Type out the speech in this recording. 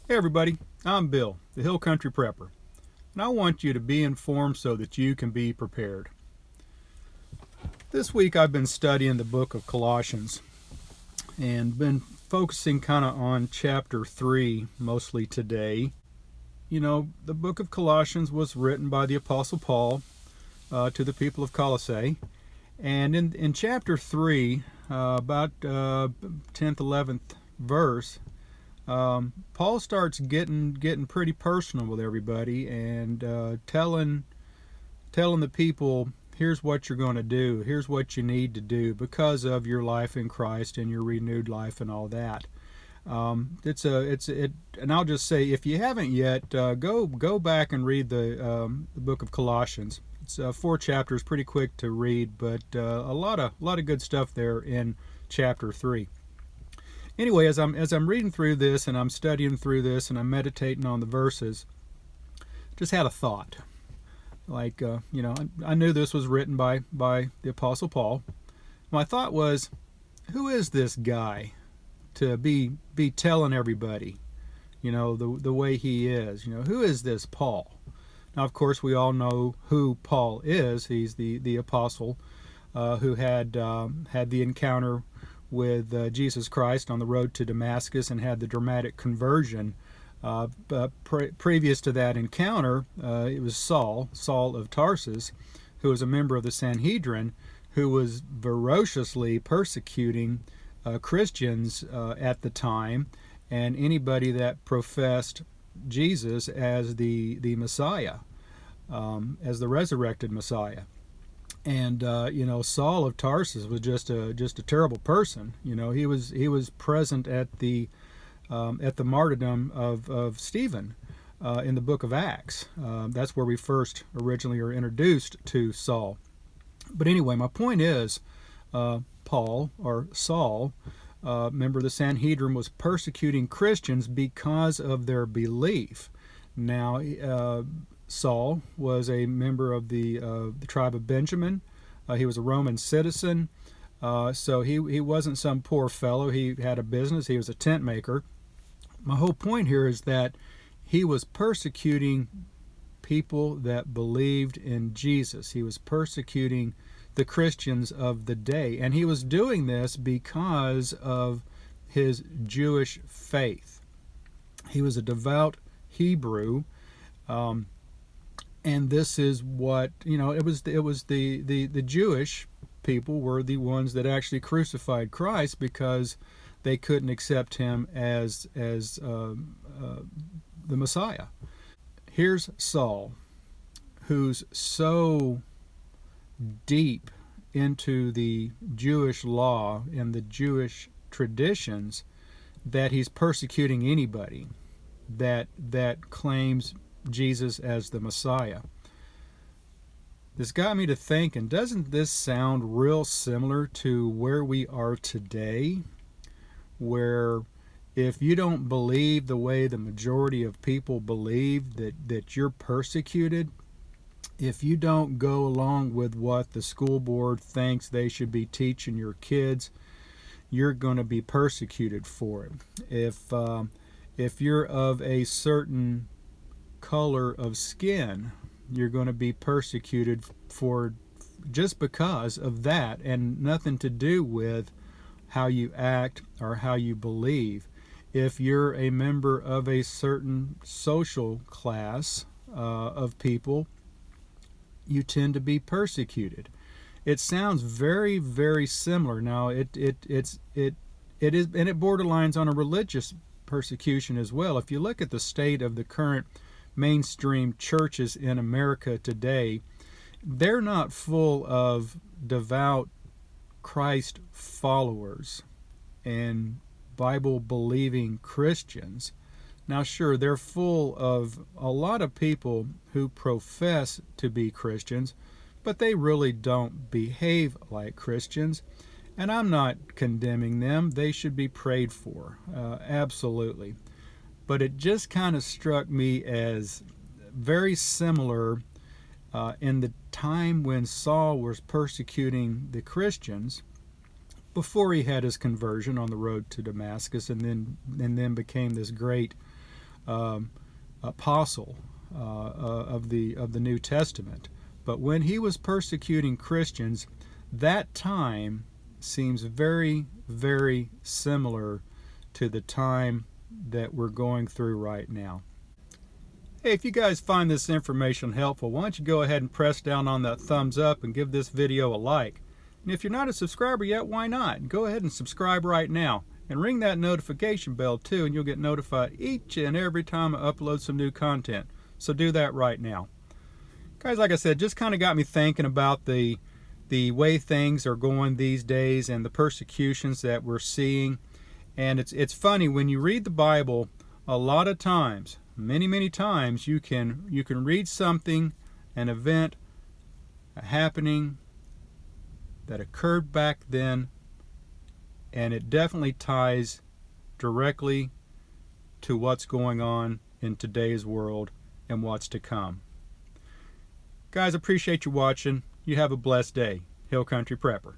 Hey everybody, I'm Bill, the Hill Country Prepper, and I want you to be informed so that you can be prepared. This week I've been studying the book of Colossians and been focusing kind of on chapter 3 mostly today. You know, the book of Colossians was written by the Apostle Paul to the people of Colossae, and in chapter 3, about 10th, 11th verse, Paul starts getting pretty personal with everybody and telling the people, here's what you're going to do, here's what you need to do because of your life in Christ and your renewed life and all that. And I'll just say, if you haven't yet, go back and read the book of Colossians. It's 4 chapters, pretty quick to read, but a lot of good stuff there in chapter 3. Anyway, as I'm reading through this and I'm studying through this and I'm meditating on the verses, just had a thought. Like, I knew this was written by the Apostle Paul. My thought was, who is this guy to be telling everybody, the way he is? Who is this Paul? Now, of course, we all know who Paul is. He's the apostle who had the encounter with Jesus Christ on the road to Damascus and had the dramatic conversion. Previous to that encounter, it was Saul of Tarsus, who was a member of the Sanhedrin, who was ferociously persecuting Christians at the time, and anybody that professed Jesus as the Messiah, as the resurrected Messiah. And Saul of Tarsus was just a terrible person. He was present at the martyrdom of Stephen in the book of Acts. That's where we first originally are introduced to Saul. But anyway, my point is, Paul, or Saul, member of the Sanhedrin, was persecuting Christians because of their belief. Now, Saul was a member of the tribe of Benjamin. He was a Roman citizen, so he wasn't some poor fellow. He had a business. He was a tent maker. My whole point here is that he was persecuting people that believed in Jesus. He was persecuting the Christians of the day, and he was doing this because of his Jewish faith. He was a devout Hebrew. And this is what, it was the Jewish people were the ones that actually crucified Christ because they couldn't accept him as the Messiah. Here's Saul, who's so deep into the Jewish law and the Jewish traditions that he's persecuting anybody that claims Jesus as the Messiah. This got me to thinking, doesn't this sound real similar to where we are today? Where if you don't believe the way the majority of people believe, that you're persecuted. If you don't go along with what the school board thinks they should be teaching your kids, you're going to be persecuted for it. If you're of a certain color of skin, you're going to be persecuted for just because of that, and nothing to do with how you act or how you believe. If you're a member of a certain social class of people, you tend to be persecuted. It sounds very, very similar. Now, it is, and it borderlines on a religious persecution as well. If you look at the state of the current mainstream churches in America today, they're not full of devout Christ followers and Bible-believing Christians. Now, sure, they're full of a lot of people who profess to be Christians, but they really don't behave like Christians. And I'm not condemning them. They should be prayed for, absolutely. But it just kind of struck me as very similar in the time when Saul was persecuting the Christians before he had his conversion on the road to Damascus, and then became this great apostle of the New Testament. But when he was persecuting Christians, that time seems very, very similar to the time that we're going through right now. Hey, if you guys find this information helpful, why don't you go ahead and press down on that thumbs up and give this video a like. And if you're not a subscriber yet, why not? Go ahead and subscribe right now. And ring that notification bell too, and you'll get notified each and every time I upload some new content. So do that right now. Guys, like I said, just kind of got me thinking about the way things are going these days and the persecutions that we're seeing. And it's funny, when you read the Bible, a lot of times, many times, you can read something, an event, a happening that occurred back then, and it definitely ties directly to what's going on in today's world and what's to come. Guys, appreciate you watching. You have a blessed day. Hill Country Prepper.